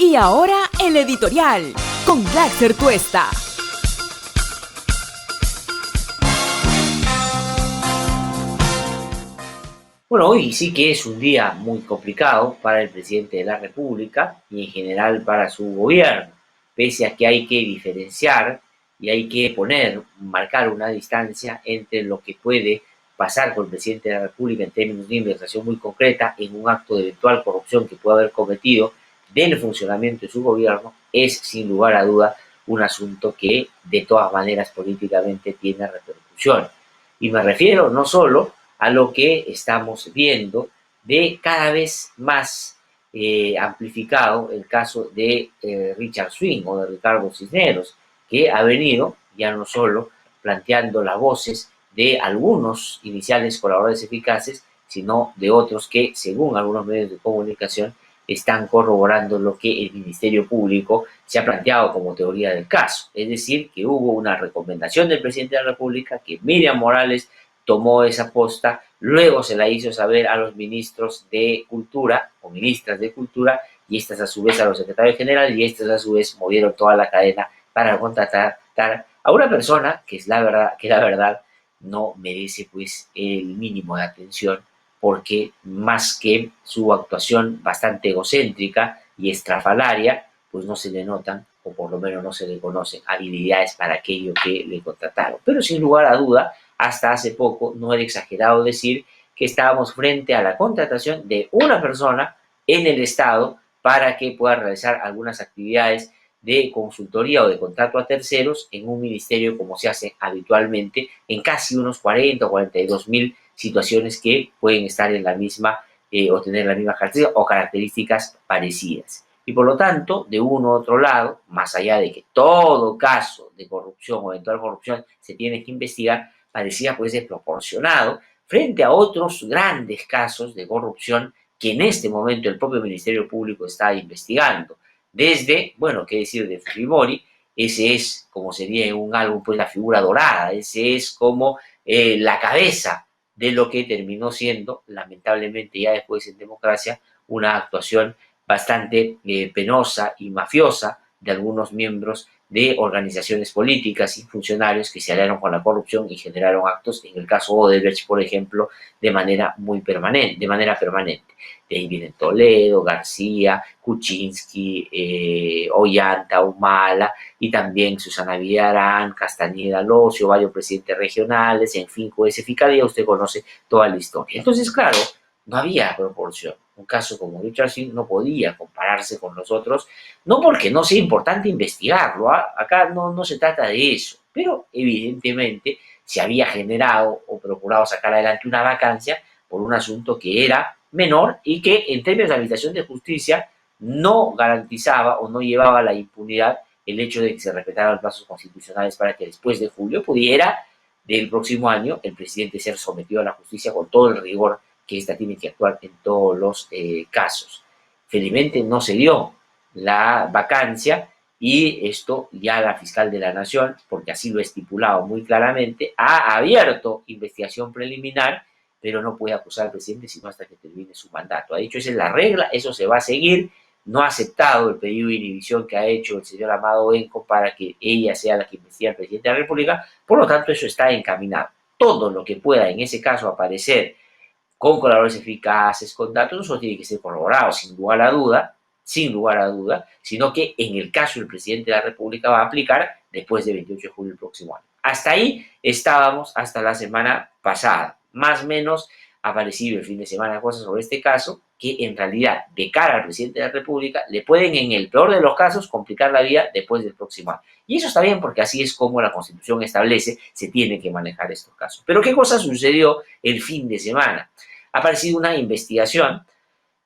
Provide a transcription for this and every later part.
Y ahora el editorial con Glaxer Tuesta. Bueno, hoy sí que es un día muy complicado para el presidente de la República y en general para su gobierno, pese a que hay que diferenciar y hay que marcar una distancia entre lo que puede pasar con el presidente de la República en términos de investigación muy concreta en un acto de eventual corrupción que puede haber cometido del funcionamiento de su gobierno, es sin lugar a duda un asunto que de todas maneras políticamente tiene repercusión. Y me refiero no solo a lo que estamos viendo de cada vez más amplificado el caso de Richard Swing o de Ricardo Cisneros, que ha venido ya no solo planteando las voces de algunos iniciales colaboradores eficaces, sino de otros que, según algunos medios de comunicación, están corroborando lo que el Ministerio Público se ha planteado como teoría del caso. Es decir, que hubo una recomendación del presidente de la República que Miriam Morales tomó esa posta, luego se la hizo saber a los ministros de Cultura o ministras de Cultura y estas a su vez a los secretarios generales y estos a su vez movieron toda la cadena para contratar a una persona que la verdad no merece pues el mínimo de atención porque más que su actuación bastante egocéntrica y estrafalaria, pues no se le notan, o por lo menos no se le conocen habilidades para aquello que le contrataron. Pero sin lugar a duda, hasta hace poco no era exagerado decir que estábamos frente a la contratación de una persona en el Estado para que pueda realizar algunas actividades de consultoría o de contrato a terceros en un ministerio como se hace habitualmente en casi unos 40 o 42.000 situaciones que pueden estar en la misma o tener la misma característica o características parecidas. Y por lo tanto, de uno u otro lado, más allá de que todo caso de corrupción o eventual corrupción se tiene que investigar, parecía pues desproporcionado frente a otros grandes casos de corrupción que en este momento el propio Ministerio Público está investigando. Desde, bueno, qué decir de Fujimori, ese es, como sería en un álbum, pues la figura dorada, ese es como la cabeza de lo que terminó siendo, lamentablemente ya después en democracia, una actuación bastante penosa y mafiosa de algunos miembros de organizaciones políticas y funcionarios que se aliaron con la corrupción y generaron actos, en el caso Odebrecht, por ejemplo, de manera permanente. De ahí vienen Toledo, García, Kuczynski, Ollanta, Humala, y también Susana Villarán, Castañeda Locio, varios presidentes regionales, en fin, jueces, fiscalía, usted conoce toda la historia. Entonces, claro, no había proporción. Un caso como Richard Swing no podía compararse con los otros, no porque no sea importante investigarlo, acá no se trata de eso, pero evidentemente se había generado o procurado sacar adelante una vacancia por un asunto que era menor y que en términos de administración de justicia no garantizaba o no llevaba a la impunidad el hecho de que se respetaran los plazos constitucionales para que después de julio pudiera del próximo año el presidente ser sometido a la justicia con todo el rigor que ésta tiene que actuar en todos los casos. Felizmente no se dio la vacancia y esto ya la fiscal de la Nación, porque así lo ha estipulado muy claramente, ha abierto investigación preliminar, pero no puede acusar al presidente sino hasta que termine su mandato. Ha dicho, esa es la regla, eso se va a seguir. No ha aceptado el pedido de inhibición que ha hecho el señor Amado Benco para que ella sea la que investigue al presidente de la República, por lo tanto eso está encaminado. Todo lo que pueda en ese caso aparecer con colaboradores eficaces, con datos, eso tiene que ser corroborado, sin lugar a duda, sino que en el caso del presidente de la República va a aplicar después del 28 de julio del próximo año. Hasta ahí estábamos hasta la semana pasada. Más o menos aparecido el fin de semana cosas sobre este caso que en realidad de cara al presidente de la República le pueden en el peor de los casos complicar la vida después del próximo año. Y eso está bien porque así es como la Constitución establece, se tiene que manejar estos casos. Pero ¿qué cosa sucedió el fin de semana? Ha aparecido una investigación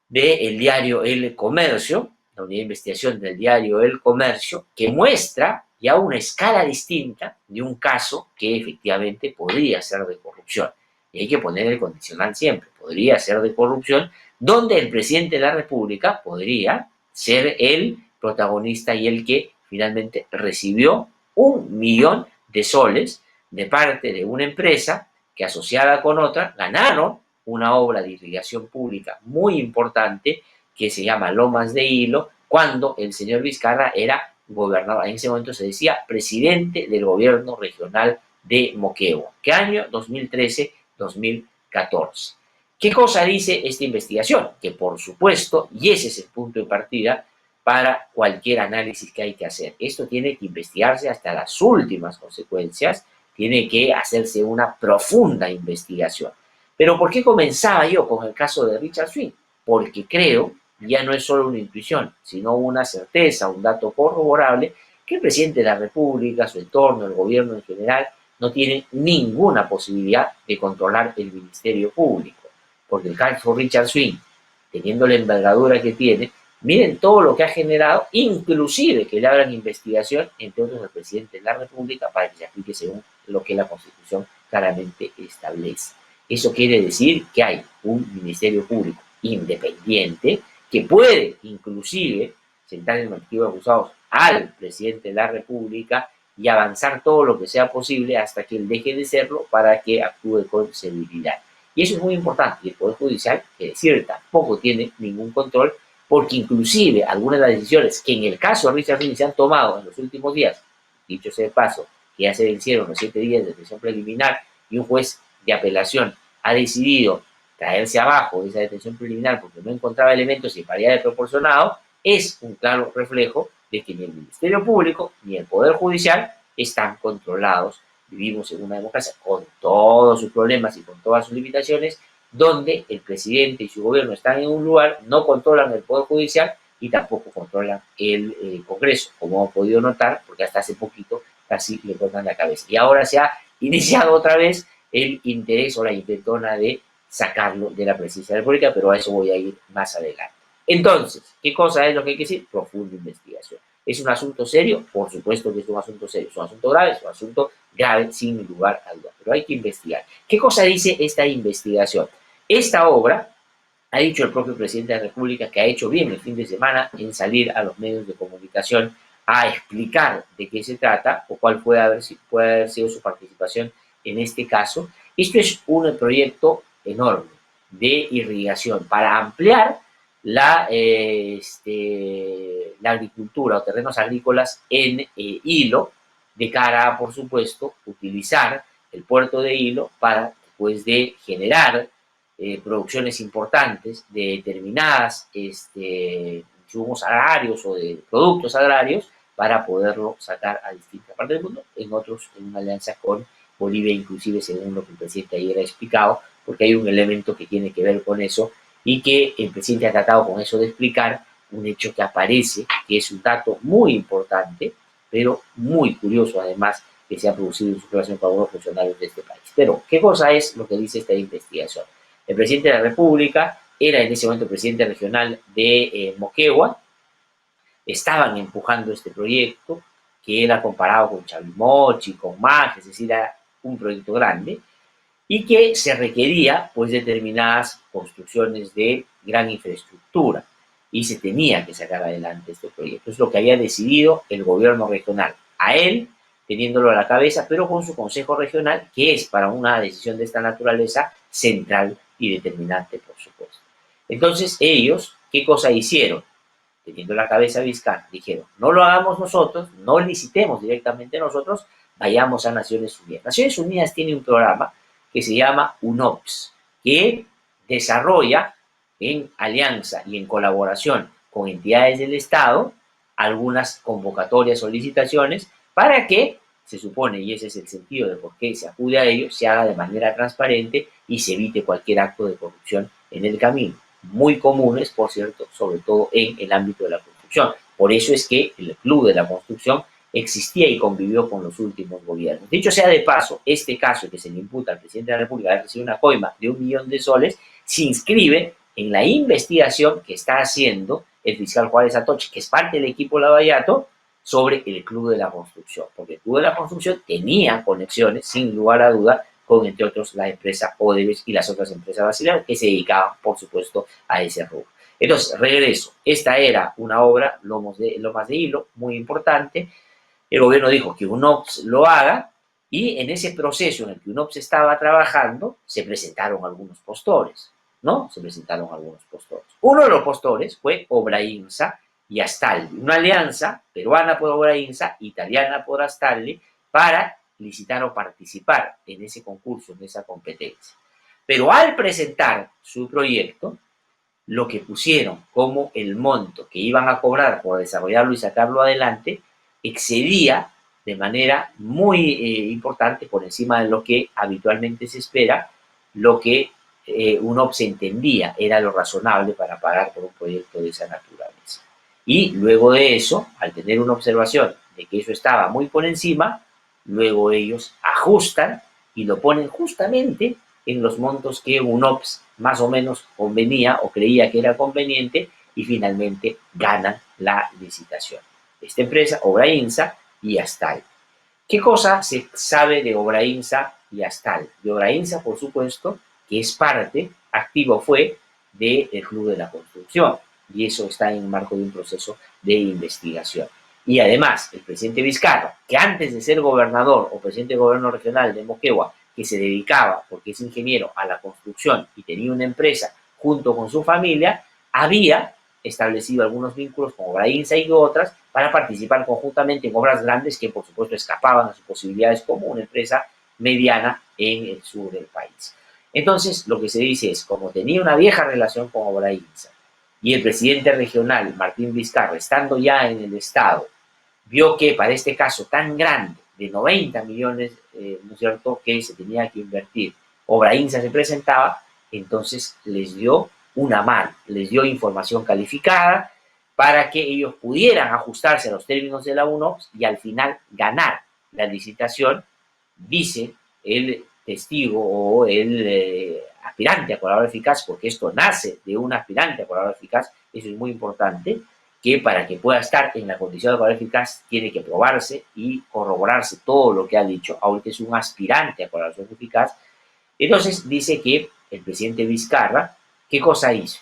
del diario El Comercio, la unidad de investigación del diario El Comercio, que muestra ya una escala distinta de un caso que efectivamente podría ser de corrupción. Y hay que poner el condicional siempre, podría ser de corrupción, donde el presidente de la República podría ser el protagonista y el que finalmente recibió 1.000.000 de soles de parte de una empresa que asociada con otra ganaron una obra de irrigación pública muy importante que se llama Lomas de Hilo, cuando el señor Vizcarra era gobernador. En ese momento se decía presidente del gobierno regional de Moquegua. ¿Qué año? 2013-2014. ¿Qué cosa dice esta investigación? Que por supuesto, y ese es el punto de partida para cualquier análisis que hay que hacer, esto tiene que investigarse hasta las últimas consecuencias, tiene que hacerse una profunda investigación. Pero ¿por qué comenzaba yo con el caso de Richard Swing? Porque creo, ya no es solo una intuición, sino una certeza, un dato corroborable, que el presidente de la República, su entorno, el gobierno en general, no tiene ninguna posibilidad de controlar el Ministerio Público. Porque el caso Richard Swing, teniendo la envergadura que tiene, miren todo lo que ha generado, inclusive que le abran investigación, entre otros, al presidente de la República, para que se aplique según lo que la Constitución claramente establece. Eso quiere decir que hay un Ministerio Público independiente que puede, inclusive, sentar en el motivo de acusados al presidente de la República y avanzar todo lo que sea posible hasta que él deje de serlo para que actúe con celeridad. Y eso es muy importante. Y el Poder Judicial, que decir, tampoco tiene ningún control, porque inclusive algunas de las decisiones que en el caso de Richard Swing se han tomado en los últimos días, dicho sea de paso, que ya se vencieron los 7 días de detención preliminar y un juez de apelación ha decidido traerse abajo esa detención preliminar porque no encontraba elementos y paridad de proporcionado, es un claro reflejo de que ni el Ministerio Público ni el Poder Judicial están controlados. Vivimos en una democracia con todos sus problemas y con todas sus limitaciones, donde el presidente y su gobierno están en un lugar, no controlan el Poder Judicial y tampoco controlan el Congreso, como hemos podido notar, porque hasta hace poquito casi le cortan la cabeza. Y ahora se ha iniciado otra vez el interés o la intentona de sacarlo de la presidencia de la República, pero a eso voy a ir más adelante. Entonces, ¿qué cosa es lo que hay que decir? Profunda investigación. ¿Es un asunto serio? Por supuesto que es un asunto serio. ¿Es un asunto grave? Es un asunto grave, sin lugar a dudas. Pero hay que investigar. ¿Qué cosa dice esta investigación? Esta obra, ha dicho el propio presidente de la República, que ha hecho bien el fin de semana en salir a los medios de comunicación a explicar de qué se trata o cuál puede haber sido su participación en este caso. Esto es un proyecto enorme de irrigación para ampliar la agricultura o terrenos agrícolas en Hilo, de cara a, por supuesto, utilizar el puerto de Hilo para, después de generar producciones importantes de determinadas insumos agrarios o de productos agrarios, para poderlo sacar a distintas partes del mundo, en otros en una alianza con Bolivia, inclusive según lo que el presidente ayer ha explicado, porque hay un elemento que tiene que ver con eso y que el presidente ha tratado con eso de explicar, un hecho que aparece, que es un dato muy importante, pero muy curioso además, que se ha producido en su relación con algunos funcionarios de este país. Pero, ¿qué cosa es lo que dice esta investigación? El presidente de la República era en ese momento presidente regional de Moquegua, estaban empujando este proyecto, que era comparado con Chavimochi, con MAG, es decir, era un proyecto grande, y que se requería pues determinadas construcciones de gran infraestructura y se tenía que sacar adelante este proyecto. Es lo que había decidido el gobierno regional, a él teniéndolo a la cabeza, pero con su consejo regional, que es para una decisión de esta naturaleza central y determinante, por supuesto. Entonces ellos, ¿qué cosa hicieron? Teniendo la cabeza Vizcarra, dijeron, no lo hagamos nosotros, no licitemos directamente nosotros, vayamos a Naciones Unidas. Naciones Unidas tiene un programa que se llama UNOPS, que desarrolla en alianza y en colaboración con entidades del Estado algunas convocatorias o licitaciones para que, se supone, y ese es el sentido de por qué se acude a ello, se haga de manera transparente y se evite cualquier acto de corrupción en el camino. Muy comunes, por cierto, sobre todo en el ámbito de la construcción. Por eso es que el Club de la Construcción existía y convivió con los últimos gobiernos. Dicho sea de paso, este caso que se le imputa al presidente de la República de haber recibido una coima de 1 millón de soles se inscribe en la investigación que está haciendo el fiscal Juárez Atoche, que es parte del equipo Lavallato, sobre el Club de la Construcción, porque el Club de la Construcción tenía conexiones, sin lugar a duda, con, entre otros, la empresa Odebrecht y las otras empresas brasileñas que se dedicaban, por supuesto, a ese rubro. Entonces, regreso. Esta era una obra, Lomas de Hilo, muy importante. El gobierno dijo que UNOPS lo haga y en ese proceso en el que UNOPS estaba trabajando se presentaron algunos postores, ¿no? Se presentaron algunos postores. Uno de los postores fue Obrainsa, y Astaldi, una alianza peruana por Obra INSA, italiana por Astaldi, para licitar o participar en ese concurso, en esa competencia. Pero al presentar su proyecto, lo que pusieron como el monto que iban a cobrar por desarrollarlo y sacarlo adelante excedía de manera muy importante por encima de lo que habitualmente se espera, lo que UNOPS entendía era lo razonable para pagar por un proyecto de esa naturaleza. Y luego de eso, al tener una observación de que eso estaba muy por encima, luego ellos ajustan y lo ponen justamente en los montos que UNOPS más o menos convenía o creía que era conveniente y finalmente ganan la licitación. Esta empresa, Obra INSA y Astal. ¿Qué cosa se sabe de Obra INSA y Astal? De Obra INSA, por supuesto, que es parte, activo fue, del Club de la Construcción. Y eso está en el marco de un proceso de investigación. Y además, el presidente Vizcarra, que antes de ser gobernador o presidente de gobierno regional de Moquegua, que se dedicaba, porque es ingeniero, a la construcción y tenía una empresa junto con su familia, había establecido algunos vínculos con Obra INSA y otras para participar conjuntamente en obras grandes que, por supuesto, escapaban a sus posibilidades como una empresa mediana en el sur del país. Entonces, lo que se dice es, como tenía una vieja relación con Obra INSA y el presidente regional, Martín Vizcarra, estando ya en el Estado, vio que para este caso tan grande, de 90 millones, ¿no es cierto?, que se tenía que invertir, Obra INSA se presentaba, entonces les dio una mano, les dio información calificada para que ellos pudieran ajustarse a los términos de la UNOPS y al final ganar la licitación, dice el testigo o el aspirante a colaborador eficaz, porque esto nace de un aspirante a colaborador eficaz, eso es muy importante, que para que pueda estar en la condición de colaborador eficaz tiene que probarse y corroborarse todo lo que ha dicho, aunque es un aspirante a colaboración eficaz. Entonces dice que el presidente Vizcarra, ¿qué cosa hizo?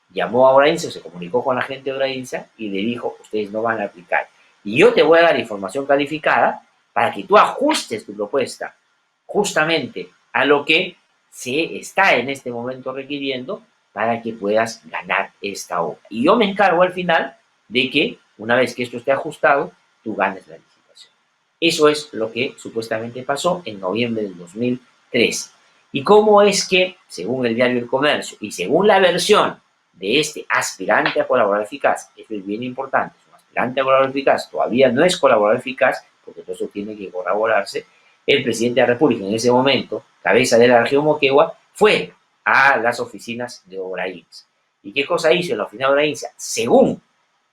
Llamó a Obra INSA, se comunicó con la gente de Obra INSA y le dijo, ustedes no van a aplicar. Y yo te voy a dar información calificada para que tú ajustes tu propuesta justamente a lo que se está en este momento requiriendo para que puedas ganar esta obra. Y yo me encargo al final de que, una vez que esto esté ajustado, tú ganes la licitación. Eso es lo que supuestamente pasó en noviembre del 2013. ¿Y cómo es que, según el diario El Comercio y según la versión de este aspirante a colaborador eficaz, eso es bien importante, es un aspirante a colaborador eficaz, todavía no es colaborador eficaz, porque todo eso tiene que corroborarse, el presidente de la República en ese momento, cabeza de la región Moquegua, fue a las oficinas de Obra INSA. ¿Y qué cosa hizo en la oficina de Obra INSA? Según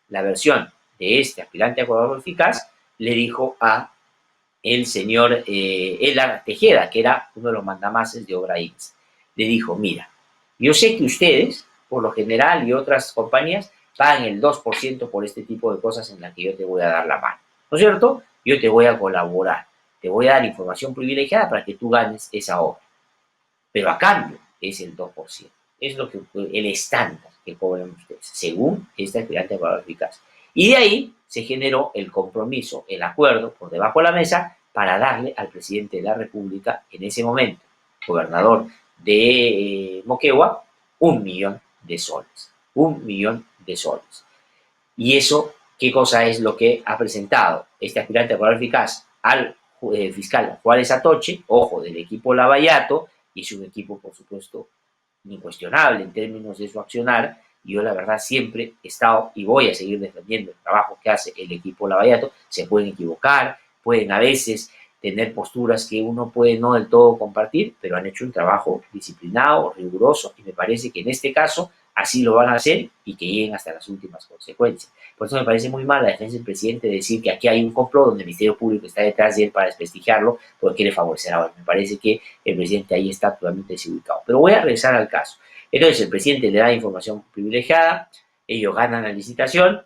la versión de este aspirante a colaborador eficaz, le dijo a el señor Elar Tejeda, que era uno de los mandamases de Obra INSA. Le dijo, mira, yo sé que ustedes, por lo general y otras compañías, pagan el 2% por este tipo de cosas en las que yo te voy a dar la mano. ¿No es cierto? Yo te voy a colaborar, te voy a dar información privilegiada para que tú ganes esa obra. Pero a cambio es el 2%. Es lo que el estándar que cobran ustedes, según este aspirante a colaborador eficaz. Y de ahí se generó el compromiso, el acuerdo por debajo de la mesa para darle al presidente de la República, en ese momento, gobernador de Moquegua, 1 millón de soles. 1 millón de soles. Y eso, ¿qué cosa es lo que ha presentado este aspirante a colaborador eficaz al fiscal Juárez Atoche, ojo, del equipo Lavallato, y es un equipo, por supuesto, incuestionable en términos de su accionar? Yo, la verdad, siempre he estado y voy a seguir defendiendo el trabajo que hace el equipo Lavallato. Se pueden equivocar, pueden a veces tener posturas que uno puede no del todo compartir, pero han hecho un trabajo disciplinado, riguroso, y me parece que en este caso así lo van a hacer y que lleguen hasta las últimas consecuencias. Por eso me parece muy mal la defensa del presidente de decir que aquí hay un complot donde el Ministerio Público está detrás de él para desprestigiarlo porque quiere favorecer a él. Me parece que el presidente ahí está totalmente desubicado. Pero voy a regresar al caso. Entonces el presidente le da información privilegiada, ellos ganan la licitación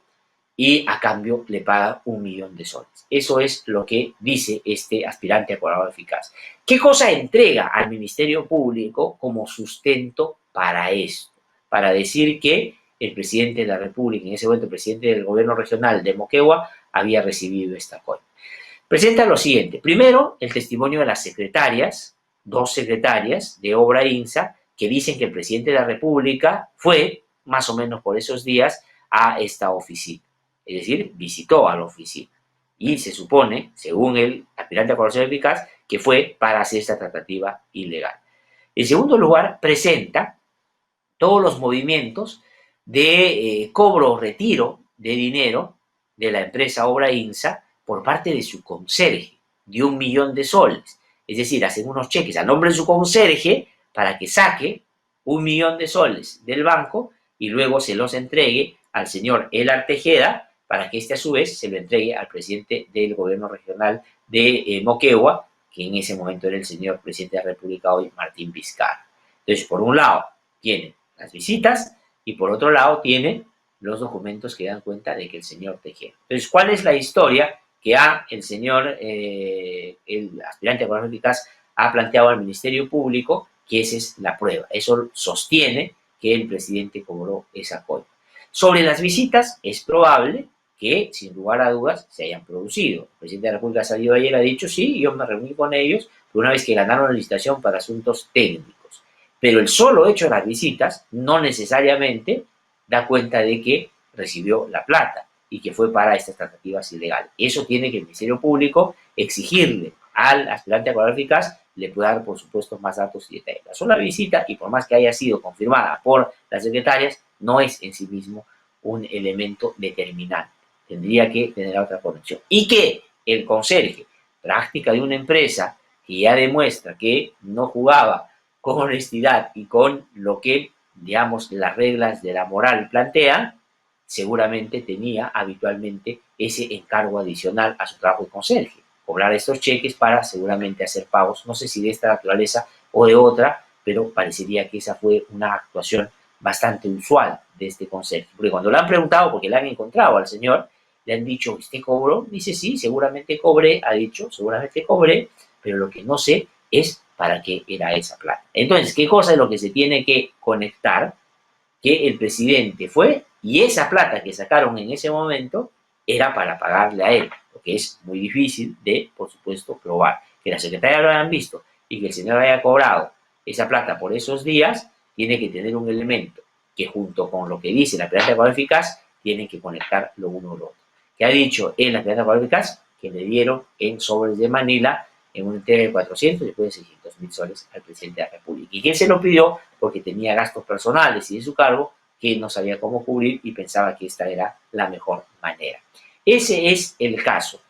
y a cambio le paga 1 millón de soles. Eso es lo que dice este aspirante a colaborador eficaz. ¿Qué cosa entrega al Ministerio Público como sustento para esto? Para decir que el presidente de la República, en ese momento el presidente del gobierno regional de Moquegua, había recibido esta coima. Presenta lo siguiente. Primero, el testimonio de las secretarias, 2 secretarias de Obra INSA, que dicen que el presidente de la República fue, más o menos por esos días, a esta oficina. Es decir, visitó a la oficina. Y se supone, según el aspirante a colaboración eficaz, que fue para hacer esta tratativa ilegal. En segundo lugar, presenta todos los movimientos de cobro o retiro de dinero de la empresa Obra INSA por parte de su conserje, de 1 millón de soles. Es decir, hacen unos cheques a nombre de su conserje para que saque 1 millón de soles del banco y luego se los entregue al señor Elar Tejeda para que este a su vez se lo entregue al presidente del gobierno regional de Moquegua, que en ese momento era el señor presidente de la República hoy, Martín Vizcarra. Entonces, por un lado, tiene las visitas y por otro lado tiene los documentos que dan cuenta de que el señor Tejeda. Entonces, ¿cuál es la historia que el señor, el aspirante a colaboración eficaz, ha planteado al Ministerio Público? Que esa es la prueba. Eso sostiene que el presidente cobró esa coima. Sobre las visitas, es probable que, sin lugar a dudas, se hayan producido. El presidente de la República ha salido ayer, ha dicho, sí, yo me reuní con ellos una vez que ganaron la licitación para asuntos técnicos. Pero el solo hecho de las visitas no necesariamente da cuenta de que recibió la plata y que fue para estas tratativas ilegales. Eso tiene que el Ministerio Público exigirle al aspirante a colaborador eficaz, le puede dar, por supuesto, más datos y detalles. La sola visita, y por más que haya sido confirmada por las secretarias, no es en sí mismo un elemento determinante. Tendría que tener otra conexión. Y que el conserje, práctica de una empresa que ya demuestra que no jugaba con honestidad y con lo que, digamos, las reglas de la moral plantean, seguramente tenía habitualmente ese encargo adicional a su trabajo de conserje, cobrar estos cheques para seguramente hacer pagos, no sé si de esta naturaleza o de otra, pero parecería que esa fue una actuación bastante usual de este conserje. Porque cuando le han preguntado, porque le han encontrado al señor, le han dicho, ¿usted cobró? Dice, sí, seguramente cobré, ha dicho, seguramente cobré, pero lo que no sé es para qué era esa plata. Entonces, ¿qué cosa es lo que se tiene que conectar? Que el presidente fue y esa plata que sacaron en ese momento era para pagarle a él, lo que es muy difícil de, por supuesto, probar. Que la secretaria lo hayan visto y que el señor haya cobrado esa plata por esos días, tiene que tener un elemento que junto con lo que dice la plata de pago eficaz, tienen que conectar lo uno o lo otro. ¿Qué ha dicho en la plata de pago eficaz? Que le dieron en sobres de Manila en un entrega de 400 y después de 600.000 soles al presidente de la República. ¿Y quién se lo pidió? Porque tenía gastos personales y de su cargo que no sabía cómo cubrir y pensaba que esta era la mejor manera. Ese es el caso.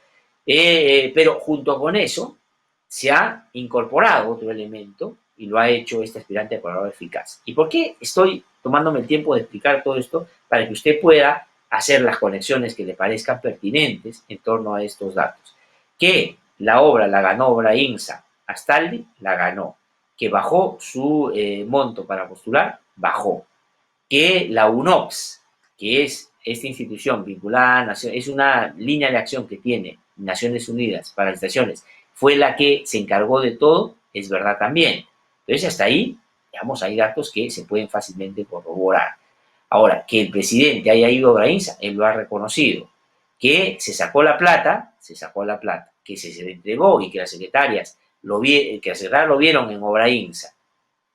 Pero junto con eso se ha incorporado otro elemento y lo ha hecho este aspirante a colaborador eficaz. ¿Y por qué estoy tomándome el tiempo de explicar todo esto? Para que usted pueda hacer las conexiones que le parezcan pertinentes en torno a estos datos. Que la obra la ganó Obra INSA, Astaldi la ganó. Que bajó su monto para postular, bajó. Que la UNOPS, que es esta institución vinculada a Naciones, es una línea de acción que tiene Naciones Unidas para las estaciones, fue la que se encargó de todo, es verdad también. Entonces, hasta ahí, digamos, hay datos que se pueden fácilmente corroborar. Ahora, que el presidente haya ido a Obra INSA, él lo ha reconocido. Que se sacó la plata, se sacó la plata. Que se le entregó y que las secretarias lo vieron en Obra INSA.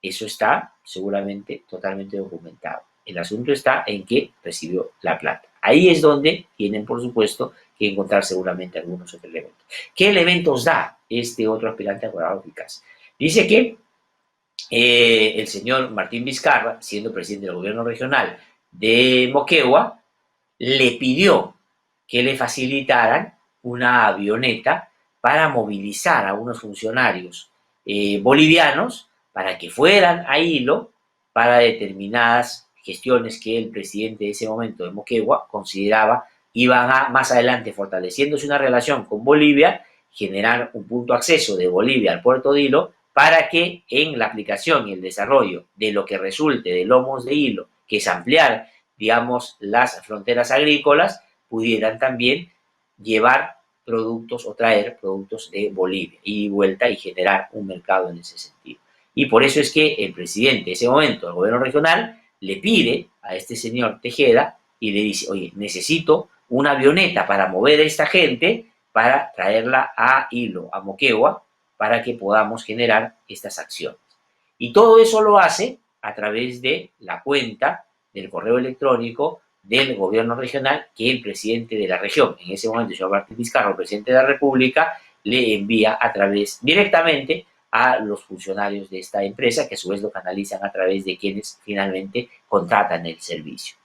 Eso está seguramente totalmente documentado. El asunto está en que recibió la plata. Ahí es donde tienen, por supuesto, que encontrar seguramente algunos otros elementos. ¿Qué elementos da este otro aspirante a colaborador eficaz? Dice que el señor Martín Vizcarra, siendo presidente del gobierno regional de Moquegua, le pidió que le facilitaran una avioneta para movilizar a unos funcionarios bolivianos para que fueran a Hilo para determinadas gestiones que el presidente de ese momento de Moquegua consideraba iban a, más adelante, fortaleciéndose una relación con Bolivia, generar un punto de acceso de Bolivia al puerto de Hilo para que en la aplicación y el desarrollo de lo que resulte de lomos de hilo, que es ampliar, digamos, las fronteras agrícolas, pudieran también llevar productos o traer productos de Bolivia y vuelta y generar un mercado en ese sentido. Y por eso es que el presidente de ese momento del gobierno regional le pide a este señor Tejeda y le dice, oye, necesito una avioneta para mover a esta gente para traerla a Hilo, a Moquegua, para que podamos generar estas acciones. Y todo eso lo hace a través de la cuenta del correo electrónico del gobierno regional que el presidente de la región, en ese momento, el señor Martín Vizcarra, el presidente de la República, le envía directamente a los funcionarios de esta empresa, que a su vez lo canalizan a través de quienes finalmente contratan el servicio.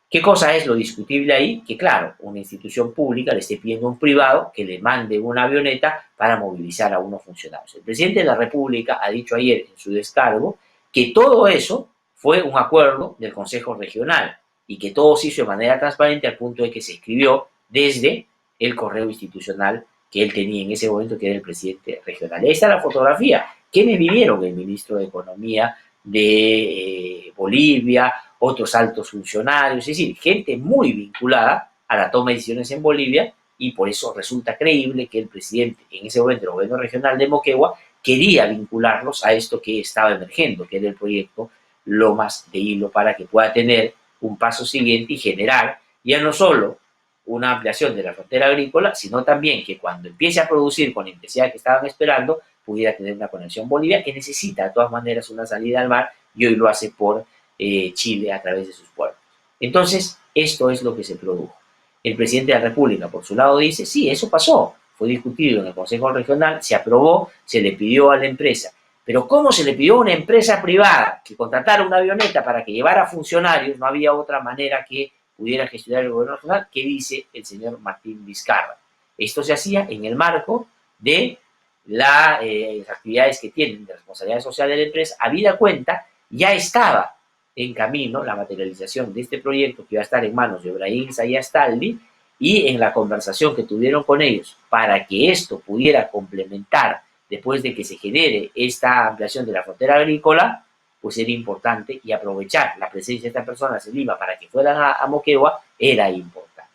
¿Qué cosa es lo discutible ahí? Que claro, una institución pública le esté pidiendo a un privado que le mande una avioneta para movilizar a unos funcionarios. El presidente de la República ha dicho ayer en su descargo que todo eso fue un acuerdo del Consejo Regional y que todo se hizo de manera transparente al punto de que se escribió desde el correo institucional que él tenía en ese momento, que era el presidente regional. Ahí está la fotografía. ¿Quiénes vivieron? El ministro de Economía de Bolivia, otros altos funcionarios, es decir, gente muy vinculada a la toma de decisiones en Bolivia, y por eso resulta creíble que el presidente, en ese momento del gobierno regional de Moquegua, quería vincularlos a esto que estaba emergiendo, que era el proyecto Lomas de Hilo, para que pueda tener un paso siguiente y generar ya no solo una ampliación de la frontera agrícola, sino también que cuando empiece a producir con la intensidad que estaban esperando, pudiera tener una conexión Bolivia, que necesita de todas maneras una salida al mar, y hoy lo hace por Chile a través de sus puertos. Entonces, esto es lo que se produjo. El presidente de la República, por su lado, dice, sí, eso pasó, fue discutido en el Consejo Regional, se aprobó, se le pidió a la empresa. Pero ¿cómo se le pidió a una empresa privada que contratara una avioneta para que llevara funcionarios? No había otra manera que pudiera gestionar el gobierno regional, que dice el señor Martín Vizcarra. Esto se hacía en el marco de las actividades que tienen de responsabilidad social de la empresa. Habida cuenta, ya estaba en camino la materialización de este proyecto, que iba a estar en manos de Ibrahim Sayastaldi, y en la conversación que tuvieron con ellos para que esto pudiera complementar después de que se genere esta ampliación de la frontera agrícola, pues era importante, y aprovechar la presencia de estas personas en Lima para que fueran a Moquegua era importante.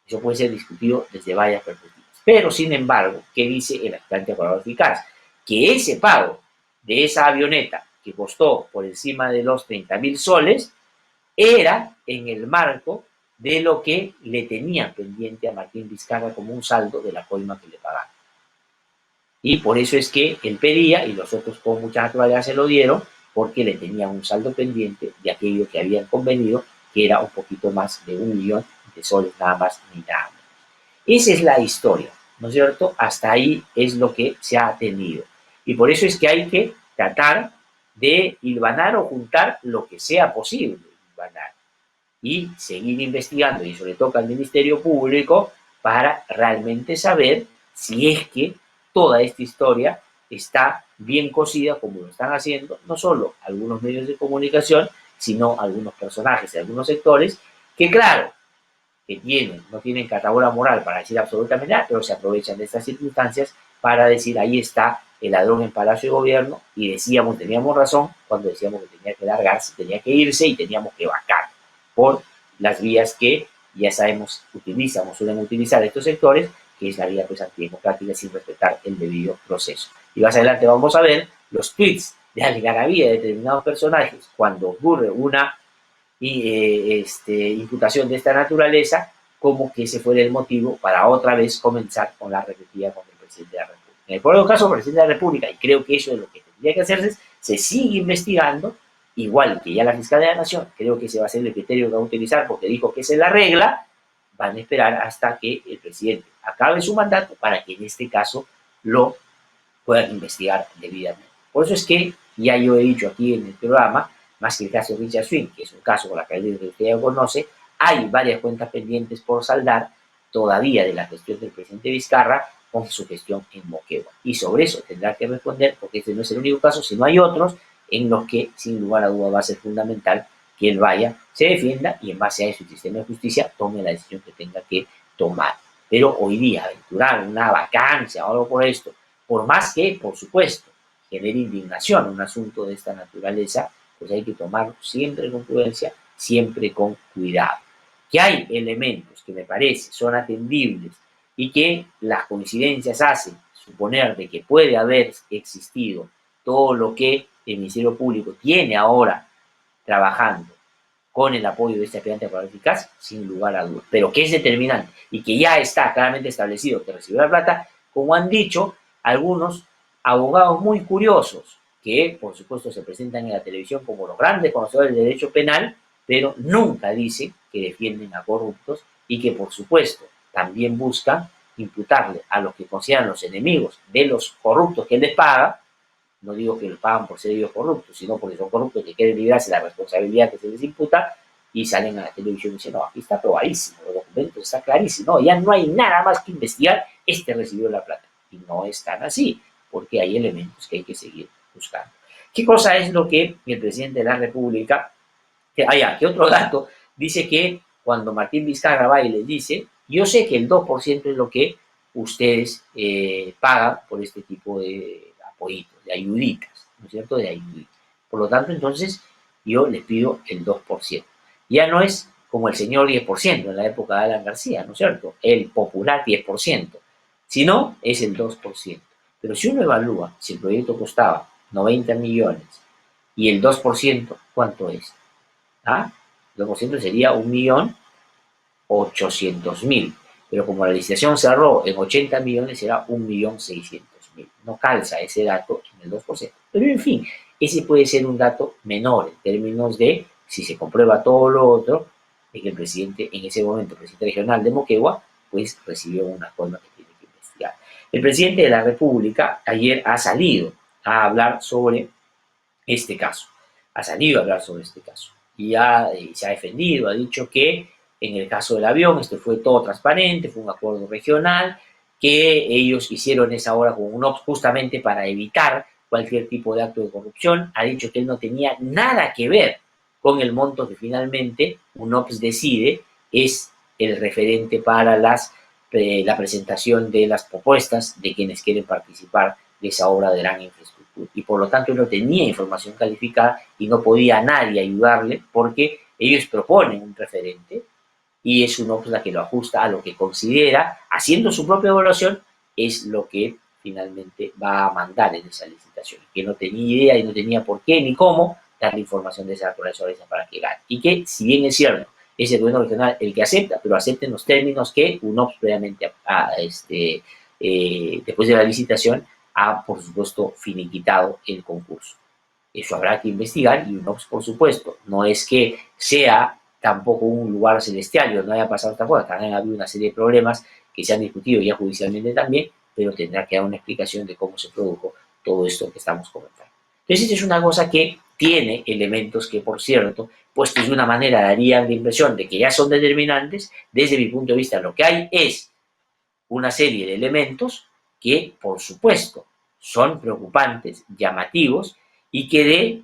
Eso puede ser discutido desde varias perspectivas. Pero, sin embargo, ¿qué dice el aspirante a colaborador eficaz? Que ese pago de esa avioneta, que costó por encima de los 30.000 soles, era en el marco de lo que le tenían pendiente a Martín Vizcarra como un saldo de la coima que le pagaban. Y por eso es que él pedía, y los otros con mucha naturalidad se lo dieron, porque le tenían un saldo pendiente de aquello que habían convenido, que era un poquito más de 1.000.000 de soles, nada más ni nada menos. Esa es la historia, ¿no es cierto? Hasta ahí es lo que se ha tenido. Y por eso es que hay que tratar de hilvanar o juntar lo que sea posible hilvanar, y seguir investigando, y eso le toca al Ministerio Público para realmente saber si es que toda esta historia está bien cosida, como lo están haciendo no solo algunos medios de comunicación, sino algunos personajes de algunos sectores que, claro, que no tienen categoría moral para decir absolutamente nada, pero se aprovechan de estas circunstancias para decir, ahí está el ladrón en Palacio de Gobierno, y teníamos razón cuando decíamos que tenía que largarse, tenía que irse y teníamos que vacar por las vías que ya sabemos suelen utilizar estos sectores, que es la vía pues antidemocrática, sin respetar el debido proceso. Y más adelante vamos a ver los tweets de algarabía de determinados personajes cuando ocurre una imputación de esta naturaleza, como que ese fuera el motivo para otra vez comenzar con la repetida contra el presidente de la República. En el propio caso, el presidente de la República, y creo que eso es lo que tendría que hacerse, se sigue investigando, igual que ya la Fiscalía de la Nación, creo que ese va a ser el criterio que va a utilizar, porque dijo que esa es la regla. Van a esperar hasta que el presidente acabe su mandato para que en este caso lo puedan investigar debidamente. Por eso es que ya yo he dicho aquí en el programa, más que el caso de Richard Swing, que es un caso con la que usted ya conoce, hay varias cuentas pendientes por saldar todavía de la gestión del presidente Vizcarra con su gestión en Moquegua. Y sobre eso tendrá que responder, porque este no es el único caso, sino hay otros en los que, sin lugar a duda, va a ser fundamental que él vaya, se defienda, y en base a eso el sistema de justicia tome la decisión que tenga que tomar. Pero hoy día aventurar una vacancia o algo por esto, por más que, por supuesto, genere indignación un asunto de esta naturaleza, pues hay que tomarlo siempre con prudencia, siempre con cuidado. Que hay elementos que me parece son atendibles y que las coincidencias hacen suponer de que puede haber existido todo lo que el Ministerio Público tiene ahora trabajando con el apoyo de este aspirante a colaborador eficaz, sin lugar a dudas, pero que es determinante y que ya está claramente establecido que recibió la plata, como han dicho algunos abogados muy curiosos, que por supuesto se presentan en la televisión como los grandes conocedores del derecho penal, pero nunca dicen que que defienden a corruptos y que, por supuesto, también buscan imputarle a los que consideran los enemigos de los corruptos que les pagan. No digo que los pagan por ser ellos corruptos, sino porque son corruptos que quieren librarse de la responsabilidad que se les imputa y salen a la televisión y dicen, no, aquí está probadísimo, los documentos está clarísimo, no, ya no hay nada más que investigar, este recibió la plata. Y no es tan así, porque hay elementos que hay que seguir buscando. ¿Qué cosa es lo que el presidente de la República, que otro dato, dice que cuando Martín Vizcarra va y les dice, yo sé que el 2% es lo que ustedes pagan por este tipo de apoyitos, de ayuditas, ¿no es cierto?, de ayuditas. Por lo tanto, entonces, yo les pido el 2%. Ya no es como el señor 10% en la época de Alan García, ¿no es cierto?, el popular 10%, sino es el 2%. Pero si uno evalúa, si el proyecto costaba 90 millones y el 2%, ¿cuánto es? ¿Ah? El 2% sería 1.800.000. Pero como la licitación cerró en 80 millones, será 1.600.000. No calza ese dato en el 2%. Pero en fin, ese puede ser un dato menor en términos de si se comprueba todo lo otro, de que el presidente, en ese momento, el presidente regional de Moquegua, pues recibió una forma que tiene que investigar. El presidente de la República ayer ha salido a hablar sobre este caso. Ha salido a hablar sobre este caso. Y se ha defendido, ha dicho que en el caso del avión esto fue todo transparente, fue un acuerdo regional, que ellos hicieron esa obra con UNOPS justamente para evitar cualquier tipo de acto de corrupción. Ha dicho que él no tenía nada que ver con el monto que finalmente UNOPS decide es el referente para la presentación de las propuestas de quienes quieren participar de esa obra de gran infraestructura. Y por lo tanto él no tenía información calificada y no podía nadie ayudarle porque ellos proponen un referente y es UNOPS la que lo ajusta a lo que considera, haciendo su propia evaluación, es lo que finalmente va a mandar en esa licitación. Que no tenía idea y no tenía por qué ni cómo darle información de esa naturaleza para que gane. Y que, si bien es cierto, es el gobierno regional el que acepta, pero acepta en los términos que UNOPS previamente, después de la licitación, ha, por supuesto, finiquitado el concurso. Eso habrá que investigar y UNOPS, por supuesto, no es que sea tampoco un lugar celestial y no haya pasado esta cosa. También ha habido una serie de problemas que se han discutido ya judicialmente también, pero tendrá que dar una explicación de cómo se produjo todo esto que estamos comentando. Entonces, esta es una cosa que tiene elementos que, por cierto, puestos de una manera, darían la impresión de que ya son determinantes. Desde mi punto de vista, lo que hay es una serie de elementos que, por supuesto, son preocupantes, llamativos, y que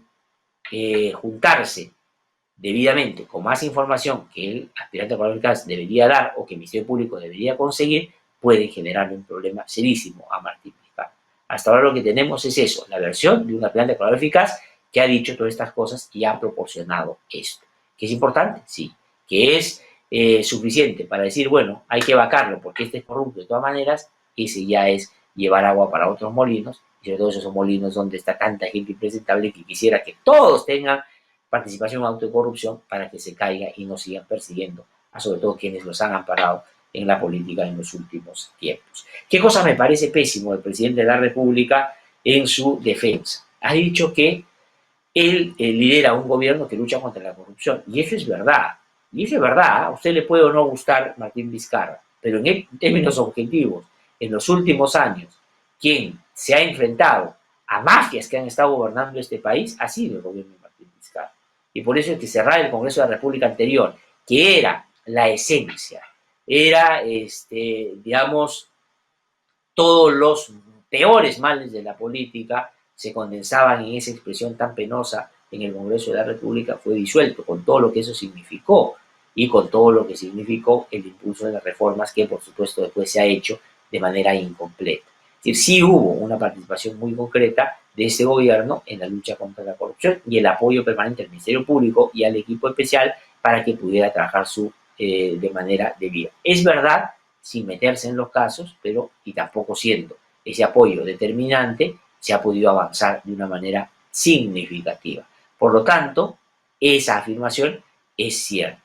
de juntarse debidamente con más información que el aspirante a cualificar debería dar o que el Ministerio Público debería conseguir, pueden generar un problema serísimo a Martín Vizcarra. Hasta ahora lo que tenemos es eso, la versión de un aspirante a cualificar que ha dicho todas estas cosas y ha proporcionado esto. ¿Que es importante? Sí. ¿Que es suficiente para decir, bueno, hay que vacarlo porque este es corrupto de todas maneras? Ese ya es llevar agua para otros molinos, y sobre todo esos molinos donde está tanta gente impresentable que quisiera que todos tengan participación en acto de corrupción para que se caiga y no sigan persiguiendo a sobre todo quienes los han amparado en la política en los últimos tiempos. ¿Qué cosa me parece pésimo del presidente de la República en su defensa? Ha dicho que él lidera un gobierno que lucha contra la corrupción, y eso es verdad. Y eso es verdad, a usted le puede o no gustar Martín Vizcarra, pero en términos objetivos, en los últimos años, quien se ha enfrentado a mafias que han estado gobernando este país ha sido el gobierno de Martín Vizcarra. Y por eso es que cerrar el Congreso de la República anterior, que era la esencia, era, digamos, todos los peores males de la política se condensaban en esa expresión tan penosa en el Congreso de la República, fue disuelto, con todo lo que eso significó y con todo lo que significó el impulso de las reformas que, por supuesto, después se ha hecho de manera incompleta. Es decir, sí hubo una participación muy concreta de este gobierno en la lucha contra la corrupción y el apoyo permanente al Ministerio Público y al equipo especial para que pudiera trabajar de manera debida. Es verdad, sin meterse en los casos, pero y tampoco siendo ese apoyo determinante, se ha podido avanzar de una manera significativa. Por lo tanto, esa afirmación es cierta.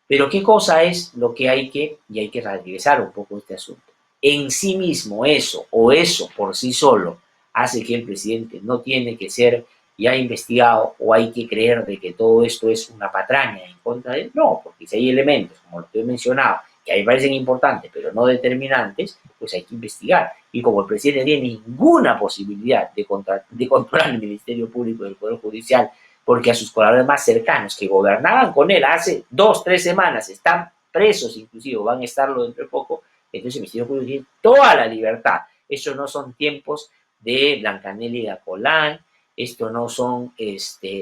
Pero ¿qué cosa es lo que hay que relativizar un poco este asunto? En sí mismo eso, o eso por sí solo, hace que el presidente no tiene que ser y ha investigado, o hay que creer de que todo esto es una patraña en contra de él. No, porque si hay elementos, como los que he mencionado, que a mí me parecen importantes, pero no determinantes, pues hay que investigar. Y como el presidente no tiene ninguna posibilidad de controlar el Ministerio Público del Poder Judicial, porque a sus colaboradores más cercanos que gobernaban con él hace 2, 3 semanas están presos, inclusive van a estarlo dentro de poco, entonces el Ministerio Público tiene toda la libertad. Eso no son tiempos de Blancanelia Colán, esto no son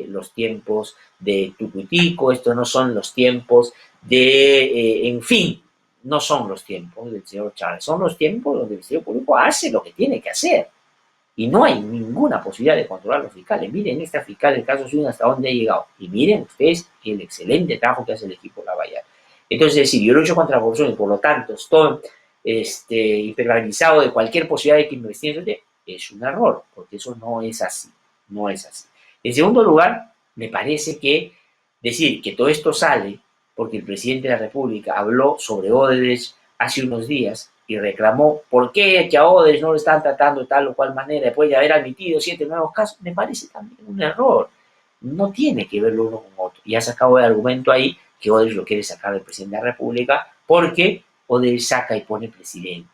los tiempos de Tucutico, esto no son los tiempos de, en fin, no son los tiempos del señor Chávez, son los tiempos donde el Ministerio Público hace lo que tiene que hacer. Y no hay ninguna posibilidad de controlar a los fiscales. Miren esta fiscal del caso Zuna hasta dónde ha llegado. Y miren ustedes el excelente trabajo que hace el equipo Lavallato. Entonces, es decir, yo lucho contra la corrupción y por lo tanto estoy impermeabilizado de cualquier posibilidad de que investiguen, es un error, porque eso no es así. No es así. En segundo lugar, me parece que decir que todo esto sale porque el presidente de la República habló sobre Odebrecht hace unos días y reclamó por qué que a Odebrecht no lo están tratando de tal o cual manera después de haber admitido 7 nuevos casos, me parece también un error. No tiene que verlo uno con otro. Y ha sacado el argumento ahí que Odebrecht lo quiere sacar del presidente de la República porque Odebrecht saca y pone presidentes.